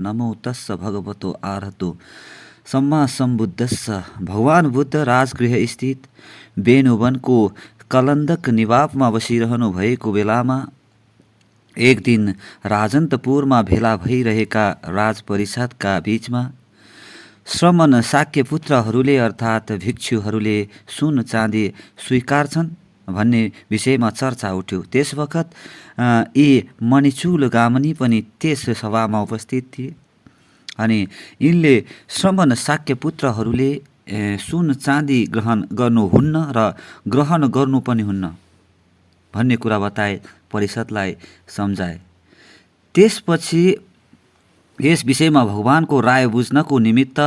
नमो तस्स भगवतो आरहतो सम्मा सम्बुद्धस्स। भगवान बुद्ध राजगृह स्थित बेनुवनको कलन्दक निवापमा बसिरहनु भएको बेलामा एक दिन राजन्तपुरमा भेला भइरहेका राजपरिषदका बीचमा श्रमण शाक्यपुत्रहरूले अर्थात् भिक्षुहरूले सुन चाँदी स्वीकार्छन् भन्ने विषयमा चर्चा उठ्यो। त्यस वखत यी मणिचुल गामनी पनि त्यस सभामा उपस्थित थिए अनि यिनले श्रमण शाक्यपुत्रहरूले सुन चाँदी ग्रहण गर्नुहुन्न र ग्रहण गर्नु पनि हुन्न भन्ने कुरा बताए, परिषदलाई सम्झाए। त्यसपछि यस विषयमा भगवानको राय बुझ्नको निमित्त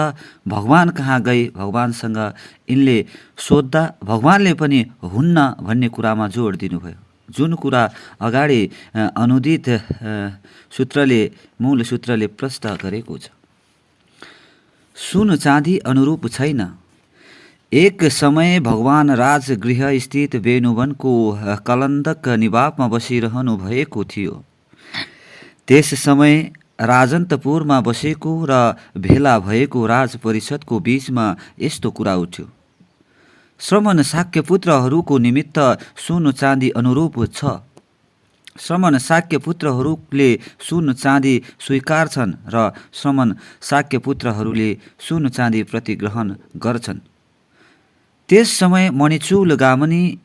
भगवान कहाँ गई भगवानसँग यिनले सोद्धा भगवानले पनि हुन्न भन्ने कुरामा जोड दिनुभयो। जुन कुरा अगाडि अनुदित मूल सूत्रले प्रश्न गरेको छ। सुन चाँदी अनुरूप छैन। एक समय भगवान राजगृह स्थित बेनुवनको कलन्दक निवापमा बसिरहनु भएको थियो। त्यस समय राजन्तपुरमा बसेको र भेला भएको राजपरिषदको बीचमा यस्तो कुरा उठ्यो। श्रमण शाक्यपुत्रहरूको निमित्त सुन चाँदी अनुरूप छ। श्रमण शाक्यपुत्रहरूले सुन चाँदी स्वीकार्छन् र श्रमण शाक्यपुत्रहरूले सुन चाँदी प्रतिग्रहण गर्छन्। त्यस समय मणिचुल गामनी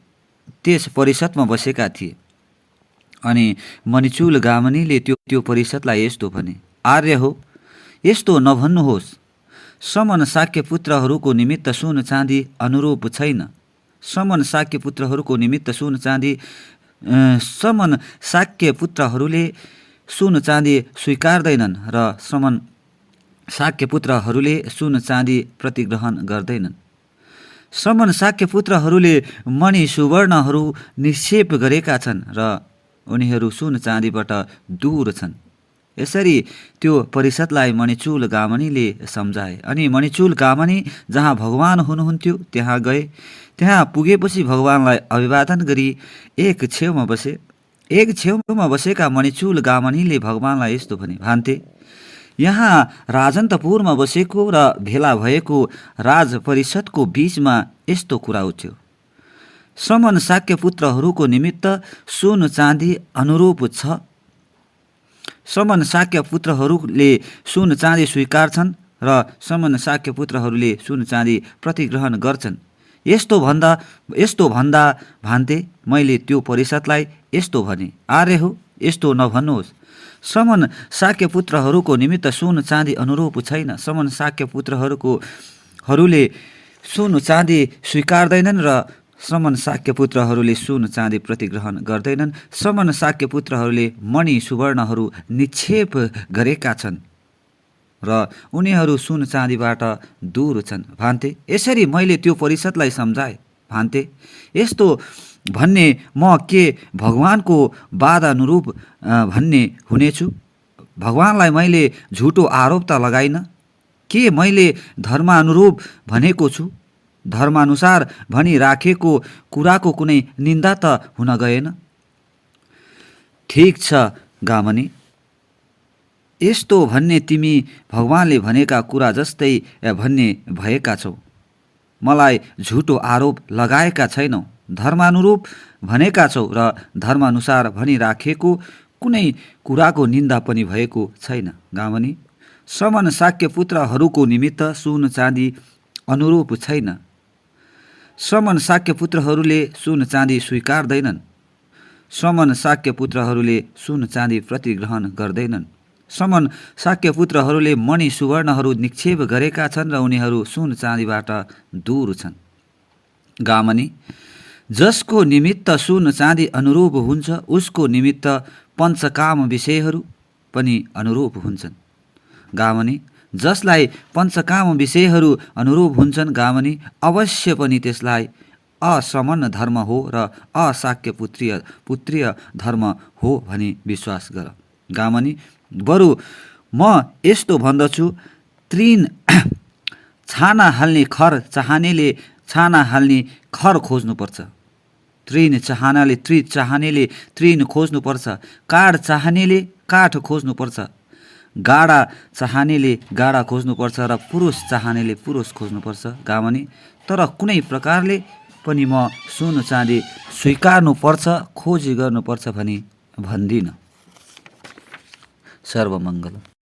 त्यस परिषदमा बसेका थिए अनि मणिचुल गामनीले त्यो परिषदलाई यस्तो भने, आर्य हो, यस्तो नभन्नुहोस्। श्रमण शाक्यपुत्रहरूको निमित्त सुन चाँदी अनुरूप छैन। श्रमण शाक्यपुत्रहरूले सुन चाँदी स्वीकार्दैनन् र श्रमण शाक्यपुत्रहरूले सुन चाँदी प्रतिग्रहण गर्दैनन्। श्रमण शाक्यपुत्रहरूले मणि सुवर्णहरू निक्षेप गरेका छन् र उनीहरू सुन चाँदीबाट दूर छन्। यसरी त्यो परिषदलाई मणिचुल गामनीले सम्झाए अनि मणिचुल गामनी जहाँ भगवान हुनुहुन्थ्यो त्यहाँ गए। त्यहाँ पुगेपछि भगवानलाई अभिवादन गरी एक छेउमा बसेका मणिचुल गामनीले भगवानलाई यस्तो भने, भान्ते, यहाँ राजन्तपुरमा बसेको र भेला भएको राजपरिषदको बीचमा यस्तो कुरा उठ्यो। श्रमण शाक्यपुत्रहरूको निमित्त सुन चाँदी अनुरूप छ। श्रमण शाक्यपुत्रहरूले सुन चाँदी स्वीकार्छन् र श्रमण शाक्यपुत्रहरूले सुन चाँदी प्रतिग्रहण गर्छन्। यस्तो भन्दा भान्ते मैले त्यो परिषदलाई यस्तो भने, आर्य हो, यस्तो नभन्नुहोस्। श्रमण शाक्यपुत्रहरूको निमित्त सुन चाँदी अनुरूप छैन। श्रमण शाक्यपुत्रहरूले सुन चाँदी स्वीकार्दैनन् र श्रमण शाक्यपुत्रहरूले सुन चाँदी प्रतिग्रहण गर्दैनन्। श्रमण शाक्यपुत्रहरूले मणि सुवर्णहरू निक्षेप गरेका छन् र उनीहरू सुन चाँदीबाट दूर छन्। भान्ते, यसरी मैले त्यो परिषदलाई सम्झाए। भान्ते, यस्तो भन्ने म के भगवानको वादानुरूप भन्ने हुनेछु? भगवानलाई मैले झुटो आरोप त लगाइन? के मैले धर्मानुरूप भनेको छु? धर्मानुसार भनिराखेको कुराको कुनै निन्दा त हुन गएन? ठिक छ गामनी, यस्तो भन्ने तिमी भगवानले भनेका कुरा जस्तै भन्ने भएका छौ। मलाई झुटो आरोप लगाएका छैनौ। धर्मानुरूप भनेका छौ र धर्मानुसार भनिराखेको कुनै कुराको निन्दा पनि भएको छैन। गामनी, श्रमण शाक्यपुत्रहरूको निमित्त सुन चाँदी अनुरूप छैन। श्रमण शाक्यपुत्रहरूले सुन चाँदी स्वीकार्दैनन्। श्रमण शाक्यपुत्रहरूले सुन चाँदी प्रतिग्रहण गर्दैनन्। श्रमण शाक्यपुत्रहरूले मणि सुवर्णहरू निक्षेप गरेका छन् र उनीहरू सुन चाँदीबाट दूर छन्। गामनी, जसको निमित्त सुन चाँदी अनुरूप हुन्छ उसको निमित्त पञ्चकाम विषयहरू पनि अनुरूप हुन्छन्। गामनी, जसलाई पञ्चकाम विषयहरू अनुरूप हुन्छन्, गामनी, अवश्य पनि त्यसलाई अश्रमण धर्म हो र अशाक्य पुत्रीय धर्म हो भनी विश्वास गर। गामनी, बरु म यस्तो भन्दछु, तृण छाना हाल्ने खर चाहनेले छाना हाल्ने खर खोज्नुपर्छ। तृण चाहनेले तृण खोज्नुपर्छ। काठ चाहनेले काठ खोज्नुपर्छ। गाडा चाहनेले गाडा खोज्नुपर्छ र पुरुष चाहनेले पुरुष खोज्नुपर्छ गामनी। तर कुनै प्रकारले पनि म सुन चाँदी स्वीकार्नुपर्छ, खोजी गर्नुपर्छ भनी भन्दिनँ। सर्वमङ्गल।